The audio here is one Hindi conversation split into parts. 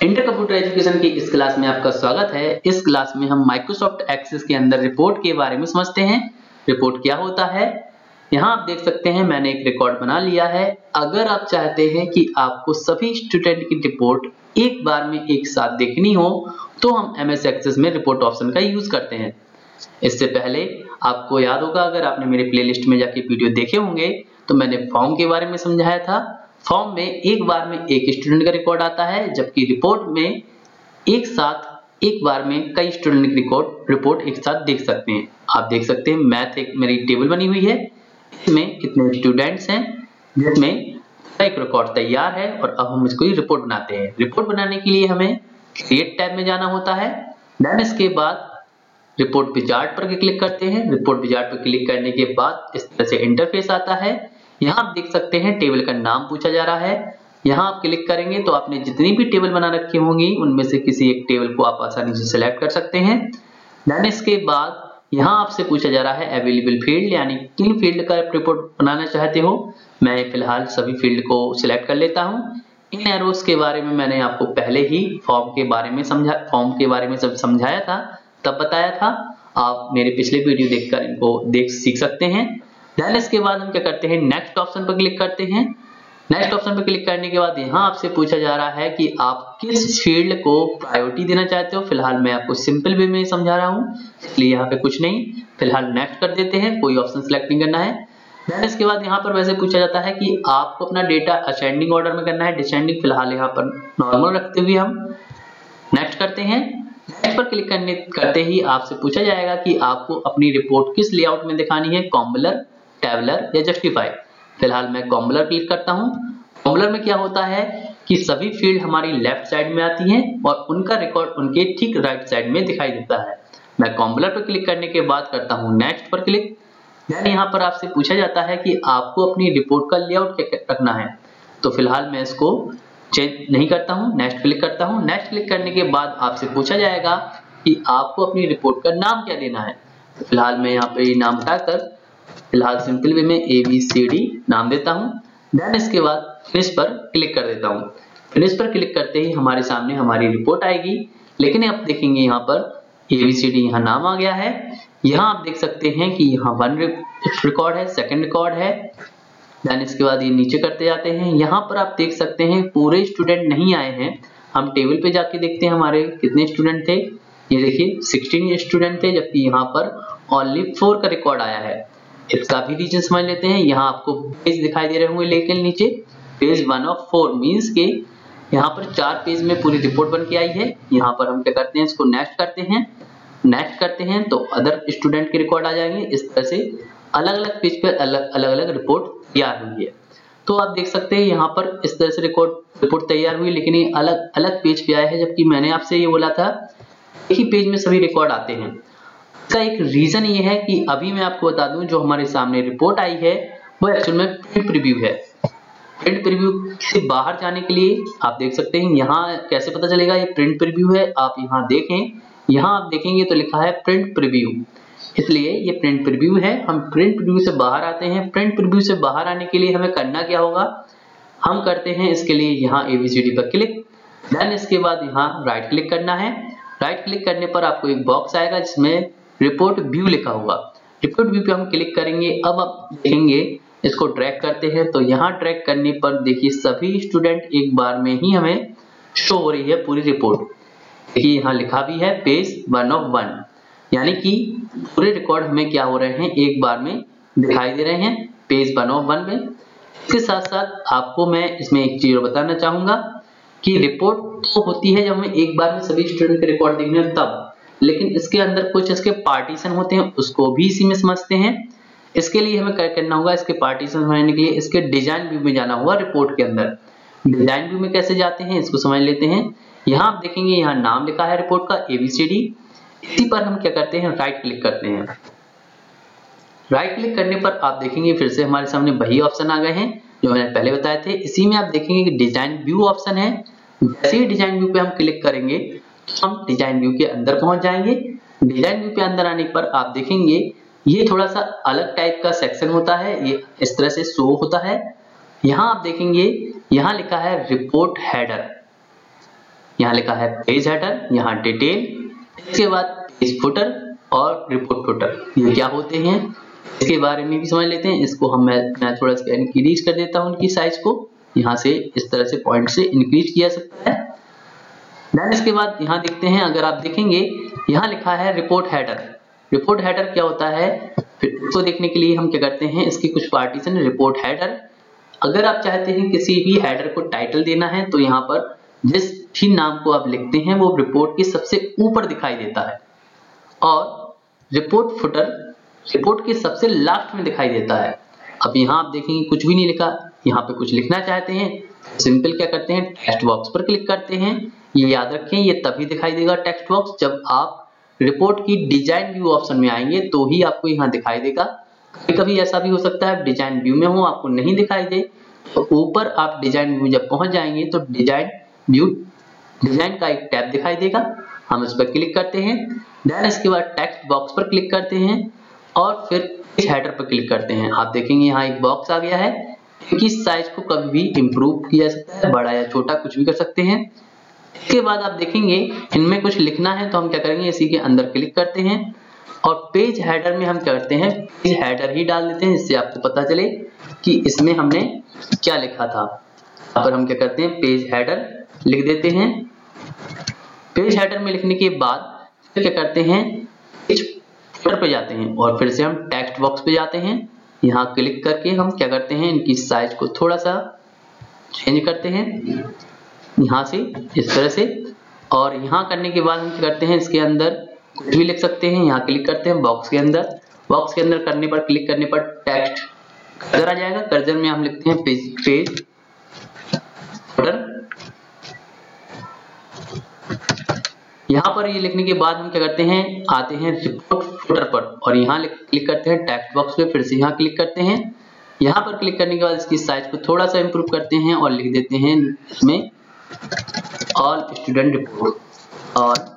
इंटर कंप्यूटर एजुकेशन की इस क्लास में आपका स्वागत है। इस क्लास में हम माइक्रोसॉफ्ट एक्सेस के अंदर रिपोर्ट के बारे में समझते हैं। रिपोर्ट क्या होता है, यहाँ आप देख सकते हैं मैंने एक रिकॉर्ड बना लिया है। अगर आप चाहते हैं कि आपको सभी स्टूडेंट की रिपोर्ट एक बार में एक साथ देखनी हो तो हम एमएस एक्सेस में रिपोर्ट ऑप्शन का यूज करते हैं। इससे पहले आपको याद होगा, अगर आपने मेरे प्लेलिस्ट में जाके वीडियो देखे होंगे तो मैंने फॉर्म के बारे में समझाया था। फॉर्म में एक बार में एक स्टूडेंट का रिकॉर्ड आता है, जबकि रिपोर्ट में एक बार में कई स्टूडेंट की रिपोर्ट एक साथ देख सकते हैं। आप देख सकते हैं मैथ एक मेरी टेबल बनी हुई है, इसमें कितने स्टूडेंट्स हैं, जिसमें एक रिकॉर्ड तैयार है और अब हम इसको रिपोर्ट बनाते हैं। रिपोर्ट बनाने के लिए हमें क्रिएट टैब में जाना होता है। देन इसके बाद रिपोर्ट विजार्ड पर क्लिक करते हैं। रिपोर्ट विजार्ड पर क्लिक करने के बाद इस तरह से इंटरफेस आता है। यहाँ आप देख सकते हैं टेबल का नाम पूछा जा रहा है। यहाँ आप क्लिक करेंगे तो आपने जितनी भी टेबल बना रखी होंगी उनमें से किसी एक टेबल को आप आसानी से सिलेक्ट कर सकते हैं। देन इसके बाद यहाँ आपसे पूछा जा रहा है अवेलेबल फील्ड, यानी किन फील्ड का रिपोर्ट बनाना चाहते हो। मैं फिलहाल सभी फील्ड को सिलेक्ट कर लेता हूँ। इन एरोस के बारे में मैंने आपको पहले ही फॉर्म के बारे में सब समझाया था, तब बताया था। आप मेरे पिछले वीडियो देखकर इनको सीख सकते हैं। देन इसके बाद हम क्या करते हैं, नेक्स्ट ऑप्शन पर क्लिक करते हैं। नेक्स्ट ऑप्शन पर क्लिक करने के बाद यहाँ आपसे पूछा जा रहा है कि आप किस फील्ड को प्रायोरिटी देना चाहते हो। फिलहाल मैं आपको सिंपल वे में समझा रहा हूँ, इसलिए यहाँ पे कुछ नहीं, फिलहाल नेक्स्ट कर देते हैं, कोई ऑप्शन सिलेक्ट नहीं करना है। देन इसके बाद यहाँ पर वैसे पूछा जाता है कि आपको अपना डेटा असेंडिंग ऑर्डर में करना है, डिसेंडिंग, फिलहाल यहाँ पर नॉर्मल रखते हुए हम नेक्स्ट करते हैं। नेक्स्ट पर क्लिक करते ही आपसे पूछा जाएगा कि आपको अपनी रिपोर्ट किस लेआउट में दिखानी है, कॉम्बुलर, टैबुलर या जस्टिफाई। फिलहाल मैं कॉम्बुलर क्लिक करता हूँ। कॉम्बुलर में क्या होता है कि सभी फील्ड हमारी लेफ्ट साइड में आती हैं और उनका रिकॉर्ड उनके ठीक राइट साइड में दिखाई देता है। मैं कॉम्बुलर पर क्लिक करने के बाद करता हूँ नेक्स्ट पर क्लिक। यानी यहाँ पर आपसे पूछा जाता है कि आपको अपनी रिपोर्ट का लेआउट क्या रखना है, तो फिलहाल मैं इसको चेंज नहीं करता हूँ, नेक्स्ट क्लिक करता हूँ। नेक्स्ट क्लिक करने के बाद आपसे पूछा जाएगा कि आपको अपनी रिपोर्ट का नाम क्या देना है। तो फिलहाल मैं यहाँ पे नाम हटाकर फिलहाल सिंपल वे में ABCD नाम देता हूँ। देन इसके बाद फिनिश पर क्लिक कर देता हूँ। फिनिश पर क्लिक करते ही हमारे सामने हमारी रिपोर्ट आएगी, लेकिन आप देखेंगे यहाँ पर ABCD यहाँ नाम आ गया है। यहाँ आप देख सकते हैं कि यहाँ 1 रिकॉर्ड है, 2nd रिकॉर्ड है। देन इसके बाद ये नीचे करते जाते हैं। यहाँ पर आप देख सकते हैं पूरे स्टूडेंट नहीं आए हैं। हम टेबल पे जाके देखते हैं हमारे कितने स्टूडेंट थे। ये देखिए 16 स्टूडेंट थे, जबकि यहाँ पर ओनली 4 का रिकॉर्ड आया है। इसका भी रीजन समझ लेते हैं। यहाँ आपको पेज दिखाई दे रहे होंगे, लेकिन नीचे पेज 1 of 4 मीन्स के यहाँ पर 4 पेज में पूरी रिपोर्ट बन के आई है। यहाँ पर हम क्या करते हैं, इसको नेक्स्ट करते हैं। नेक्स्ट करते हैं तो अदर स्टूडेंट के रिकॉर्ड आ जाएंगे। इस तरह से अलग अलग पेज पे अलग अलग रिपोर्ट तैयार हुई है। तो आप देख सकते हैं यहाँ पर इस तरह से रिपोर्ट तैयार हुई, लेकिन ये अलग अलग पेज पे आया है, जबकि मैंने आपसे ये बोला था एक ही पेज में सभी रिकॉर्ड आते हैं। इसका एक रीजन ये है कि अभी मैं आपको बता दूं, जो हमारे सामने रिपोर्ट आई है वो एक्चुअल में प्रिंट प्रीव्यू है। प्रिंट प्रीव्यू से बाहर जाने के लिए आप देख सकते हैं यहाँ कैसे पता चलेगा ये प्रिंट प्रीव्यू है। आप यहाँ देखें, यहाँ आप देखेंगे तो लिखा है प्रिंट प्रीव्यू, इसलिए ये प्रिंट प्रीव्यू है। हम प्रिंट प्रीव्यू से बाहर आते हैं। प्रिंट प्रीव्यू से बाहर आने के लिए हमें करना क्या होगा, हम करते हैं इसके लिए यहाँ ABCD पर क्लिक। देन इसके बाद यहाँ राइट क्लिक करना है। राइट क्लिक करने पर आपको एक बॉक्स आएगा जिसमें रिपोर्ट व्यू लिखा होगा। रिपोर्ट व्यू पे हम क्लिक करेंगे। अब आप देखेंगे, इसको ड्रैग करते हैं तो यहाँ ड्रैग करने पर देखिए सभी स्टूडेंट एक बार में ही हमें शो हो रही है पूरी रिपोर्ट। देखिए यहाँ लिखा भी है पेज 1 of 1, यानी कि पूरे रिकॉर्ड हमें क्या हो रहे हैं, एक बार में दिखाई दे रहे हैं पेज 1 of 1 में। इसके साथ साथ आपको मैं इसमें एक चीज बताना चाहूंगा कि रिपोर्ट तो होती है जब हमें एक बार में सभी स्टूडेंट के रिकॉर्ड देखने हैं तब, लेकिन इसके अंदर कुछ इसके पार्टीशन होते हैं, उसको भी इसी में समझते हैं। इसके लिए हमें क्या करना होगा, इसके पार्टीशन समझने के लिए इसके डिजाइन व्यू में जाना होगा। रिपोर्ट के अंदर डिजाइन व्यू में कैसे जाते हैं इसको समझ लेते हैं। यहाँ आप देखेंगे यहाँ नाम लिखा है रिपोर्ट का ABCD। इसी पर हम क्या करते हैं, राइट क्लिक करते हैं। राइट क्लिक करने पर आप देखेंगे फिर से हमारे सामने वही ऑप्शन आ गए हैं जो मैंने पहले बताए थे। इसी में आप देखेंगे कि डिजाइन व्यू ऑप्शन है। जैसे ही डिजाइन व्यू पे हम क्लिक करेंगे तो हम डिजाइन व्यू के अंदर पहुंच जाएंगे। डिजाइन व्यू पे अंदर आने पर आप देखेंगे ये थोड़ा सा अलग टाइप का सेक्शन होता है, ये इस तरह से शो होता है। यहाँ आप देखेंगे यहाँ लिखा है रिपोर्ट हेडर। यहाँ लिखा है पेज हेडर, यहाँ डिटेल, इसके बाद पेज फुटर और रिपोर्ट फुटर, ये क्या होते हैं इसके बारे में भी समझ लेते हैं। इसको मैं थोड़ा सा इंक्रीज कर देता हूँ इनकी साइज को, यहाँ से इस तरह से पॉइंट से इंक्रीज किया सकता है। देन इसके बाद यहाँ देखते हैं, अगर आप देखेंगे यहाँ लिखा है रिपोर्ट हेडर। रिपोर्ट हेडर क्या होता है, फिर इसको देखने के लिए हम क्या करते हैं, इसकी कुछ पार्टीशन रिपोर्ट हेडर। अगर आप चाहते हैं किसी भी हेडर को टाइटल देना है तो यहाँ पर जिस भी नाम को आप लिखते हैं वो रिपोर्ट के सबसे ऊपर दिखाई देता है, और रिपोर्ट फुटर रिपोर्ट के सबसे लास्ट में दिखाई देता है। अब यहाँ आप देखेंगे कुछ भी नहीं लिखा, यहाँ पे कुछ लिखना चाहते हैं, सिंपल क्या करते हैं, टेक्स्ट बॉक्स पर क्लिक करते हैं। ये याद रखें, ये तभी दिखाई देगा टेक्स्ट बॉक्स जब आप रिपोर्ट की डिजाइन व्यू ऑप्शन में आएंगे तो ही आपको यहाँ दिखाई देगा। कभी कभी ऐसा भी हो सकता है डिजाइन व्यू में हो आपको नहीं दिखाई दे, तो ऊपर आप डिजाइन व्यू जब पहुंच जाएंगे तो डिजाइन का एक टैब दिखाई देगा, हम उस पर क्लिक करते हैं। देन इसके बाद टेक्स्ट बॉक्स पर क्लिक करते हैं और फिर पेज हेडर पर क्लिक करते हैं। आप देखेंगे यहाँ एक बॉक्स आ गया है, क्योंकि साइज को कभी भी इंप्रूव किया जा सकता है, बड़ा या छोटा कुछ भी कर सकते हैं। इसके बाद आप देखेंगे इनमें कुछ लिखना है तो हम क्या करेंगे, इसी के अंदर क्लिक करते हैं और पेज हेडर में हम क्या करते हैं, पेज हेडर ही डाल देते हैं, जिससे आपको पता चले कि इसमें हमने क्या लिखा था। यहाँ पर हम क्या करते हैं, पेज हेडर लिख देते हैं। पेज हेडर में लिखने के बाद फिर क्या करते हैं, पेज फुटर पे जाते हैं और फिर से हम टेक्स्ट बॉक्स पे जाते हैं। यहाँ क्लिक करके हम क्या करते हैं, इनकी साइज को थोड़ा सा चेंज करते हैं यहाँ से इस तरह से, और यहाँ करने के बाद हम क्या करते हैं, इसके अंदर कुछ भी लिख सकते हैं। यहाँ क्लिक करते हैं बॉक्स के अंदर करने पर क्लिक करने पर टेक्स्ट कर्सर आ जाएगा। कर्सर में हम लिखते हैं पेज फुटर। यहाँ पर ये लिखने के बाद हम क्या करते हैं, आते हैं रिपोर्ट फुटर पर और यहाँ क्लिक करते हैं टेक्स्ट बॉक्स पे, फिर से यहाँ क्लिक करते हैं। यहाँ पर क्लिक करने के बाद इसकी साइज को थोड़ा सा इंप्रूव करते हैं और लिख देते हैं इसमें ऑल स्टूडेंट रिपोर्ट। और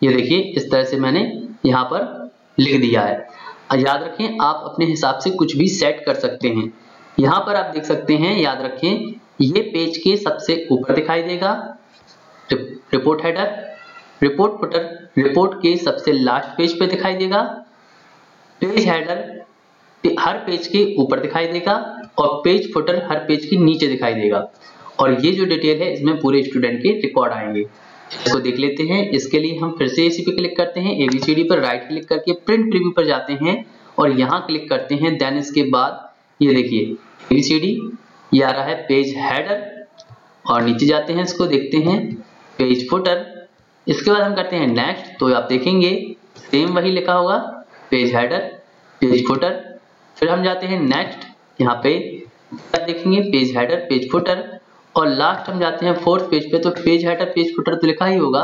ये देखिए इस तरह से मैंने यहाँ पर लिख दिया है। याद रखें आप अपने हिसाब से कुछ भी सेट कर सकते हैं। यहाँ पर आप देख सकते हैं, याद रखें ये पेज के सबसे ऊपर दिखाई देगा report header, report footer report के सबसे लास्ट पेज पे दिखाई देगा, पेज हेडर हर पेज के ऊपर दिखाई देगा और पेज फुटर हर पेज के नीचे दिखाई देगा। और ये जो डिटेल है इसमें पूरे स्टूडेंट के रिकॉर्ड आएंगे। इसको देख लेते हैं। इसके लिए हम फिर से इसी पे क्लिक करते हैं, ABCD पर राइट क्लिक करके प्रिंट प्रीव्यू पर जाते हैं और यहाँ क्लिक करते हैं। देन इसके बाद ये देखिए ABCD ये आ रहा है पेज हेडर और नीचे जाते हैं, इसको देखते हैं पेज फुटर। इसके बाद हम करते हैं नेक्स्ट, तो आप देखेंगे सेम वही लिखा होगा पेज हेडर पेज फुटर। फिर हम जाते हैं नेक्स्ट, यहाँ पे देखेंगे पेज हेडर पेज फुटर और लास्ट हम जाते हैं फोर्थ पेज पे, तो पेज हेडर पेज फुटर तो लिखा ही होगा,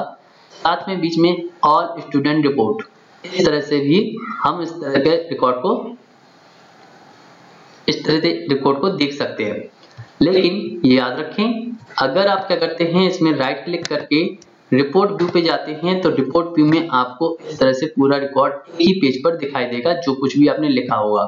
साथ में बीच में ऑल स्टूडेंट रिपोर्ट। इस तरह से भी हम इस तरह से रिकॉर्ड को देख सकते हैं। लेकिन ये याद रखें, अगर आप क्या करते हैं इसमें राइट क्लिक करके रिपोर्ट व्यू पे जाते हैं तो रिपोर्ट व्यू में आपको इस तरह से पूरा रिकॉर्ड एक ही पेज पर दिखाई देगा जो कुछ भी आपने लिखा होगा।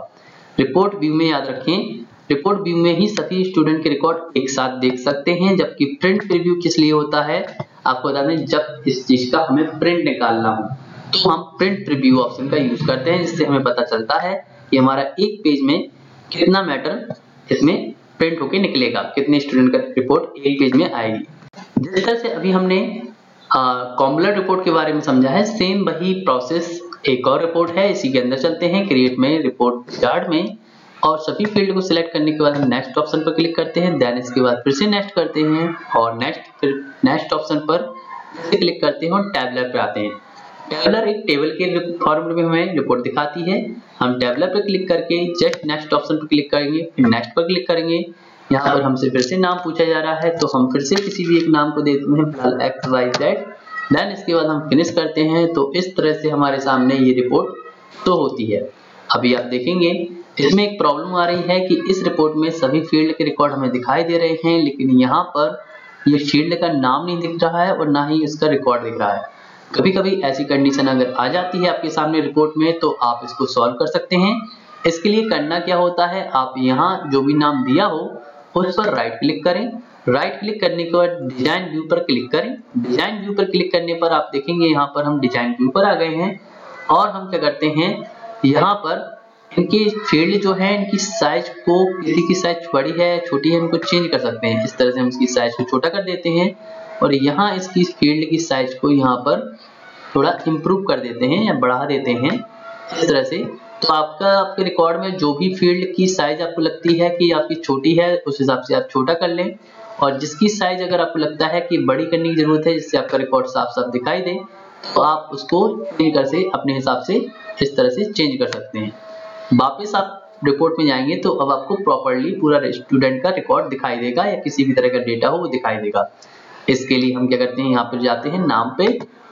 रिपोर्ट व्यू में याद रखें, रिपोर्ट व्यू में ही सभी स्टूडेंट के रिकॉर्ड एक साथ देख सकते हैं, जबकि प्रिंट प्रीव्यू किस लिए होता है आपको बता दें, जब इस चीज का हमें प्रिंट निकालना हो तो हम प्रिंट प्रीव्यू ऑप्शन का यूज करते हैं, जिससे हमें पता चलता है कि हमारा एक पेज में कितना मैटर इसमें प्रिंट होके निकलेगा, कितने स्टूडेंट का रिपोर्ट एक पेज में आएगी। जिस तरह से अभी हमने कॉम्बुलर रिपोर्ट के बारे में समझा है, सेम वही प्रोसेस एक और रिपोर्ट है, इसी के अंदर चलते हैं क्रिएट में रिपोर्ट चार्ट में और सभी फील्ड को सिलेक्ट करने के बाद हम नेक्स्ट ऑप्शन पर क्लिक करते हैं। देन इसके बाद फिर से नेक्स्ट करते हैं और फिर नेक्स्ट ऑप्शन पर क्लिक करते हैं और टैबलर पर आते हैं। टैबलर एक टेबल के फॉर्मेट में हमें रिपोर्ट दिखाती है। हम टैबलर पर क्लिक करके जस्ट नेक्स्ट ऑप्शन पर क्लिक करेंगे, फिर नेक्स्ट पर क्लिक करेंगे। यहाँ पर हमसे फिर से नाम पूछा जा रहा है तो हम फिर से किसी भी एक नाम को देते हैं, फिलहाल XYZ। देन इसके बाद हम फिनिश करते हैं, तो इस तरह से हमारे सामने ये रिपोर्ट तो होती है। अभी आप देखेंगे इसमें एक प्रॉब्लम आ रही है कि इस रिपोर्ट में सभी फील्ड के रिकॉर्ड हमें दिखाई दे रहे हैं, लेकिन यहाँ पर ये फील्ड का नाम नहीं दिख रहा है और ना ही इसका रिकॉर्ड दिख रहा है। कभी कभी ऐसी कंडीशन अगर आ जाती है आपके सामने रिपोर्ट में तो आप इसको सॉल्व कर सकते हैं। इसके लिए करना क्या होता है, आप यहाँ जो भी नाम दिया हो उस पर राइट क्लिक करें। राइट क्लिक करने के बाद डिजाइन व्यू पर क्लिक करें। डिजाइन व्यू पर क्लिक करने पर आप देखेंगे यहाँ पर हम डिजाइन व्यू पर आ गए हैं और हम क्या करते हैं, यहाँ पर इनकी फील्ड जो है इनकी साइज को, किसी की साइज बड़ी है छोटी है, इनको चेंज कर सकते हैं। इस तरह से हम इसकी साइज को छोटा कर देते हैं और यहाँ इसकी फील्ड की साइज को यहाँ पर थोड़ा इम्प्रूव कर देते हैं या बढ़ा देते हैं इस तरह से। तो आपके रिकॉर्ड में जो भी फील्ड की साइज आपको लगती है कि आपकी छोटी है उस हिसाब से आप छोटा कर लें, और जिसकी साइज अगर आपको लगता है कि बड़ी करने की जरूरत है जिससे आपका रिकॉर्ड साफ साफ दिखाई दे तो आप उसको चेंज कर से अपने हिसाब से इस तरह से चेंज कर सकते हैं। वापस आप रिपोर्ट में जाएंगे तो अब आपको प्रॉपर्ली पूरा स्टूडेंट का रिकॉर्ड दिखाई देगा या किसी भी तरह का डेटा हो वो दिखाई देगा। इसके लिए हम क्या करते हैं, यहाँ पर जाते हैं, नाम पे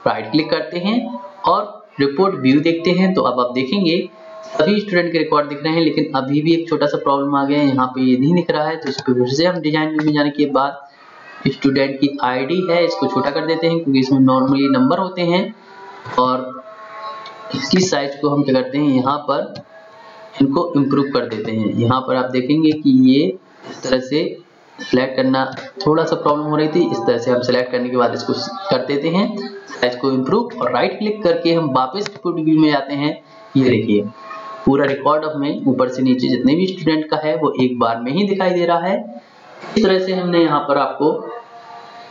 राइट क्लिक करते हैं और रिपोर्ट व्यू देखते हैं। तो अब आप देखेंगे सभी स्टूडेंट के रिकॉर्ड दिख रहे हैं, लेकिन अभी भी एक छोटा सा प्रॉब्लम आ गया है, यहाँ पे ये नहीं दिख रहा है। तो इसको फिर से हम डिजाइन व्यू में जाने के बाद स्टूडेंट की आईडी है इसको छोटा कर देते हैं क्योंकि इसमें नॉर्मली नंबर होते हैं, और इसकी साइज को हम क्या करते हैं, यहाँ पर इनको इम्प्रूव कर देते हैं। यहाँ पर आप देखेंगे कि ये इस तरह से सिलेक्ट करना थोड़ा सा प्रॉब्लम हो रही थी, इस तरह से हम सिलेक्ट करने के बाद इसको कर देते हैं साइज को इम्प्रूव, और राइट क्लिक करके हम वापस रिपोर्ट व्यू में जाते हैं। ये देखिए पूरा रिकॉर्ड अब हमें ऊपर से नीचे जितने भी स्टूडेंट का है वो एक बार में ही दिखाई दे रहा है। इस तरह से हमने यहाँ पर आपको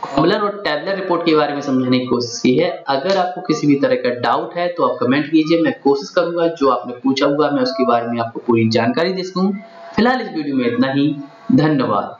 कॉलमनर और टैबुलर रिपोर्ट के बारे में समझाने की कोशिश की है। अगर आपको किसी भी तरह का डाउट है तो आप कमेंट कीजिए, मैं कोशिश करूंगा जो आपने पूछा हुआ मैं उसके बारे में आपको पूरी जानकारी दे सकूं। फिलहाल इस वीडियो में इतना ही, धन्यवाद।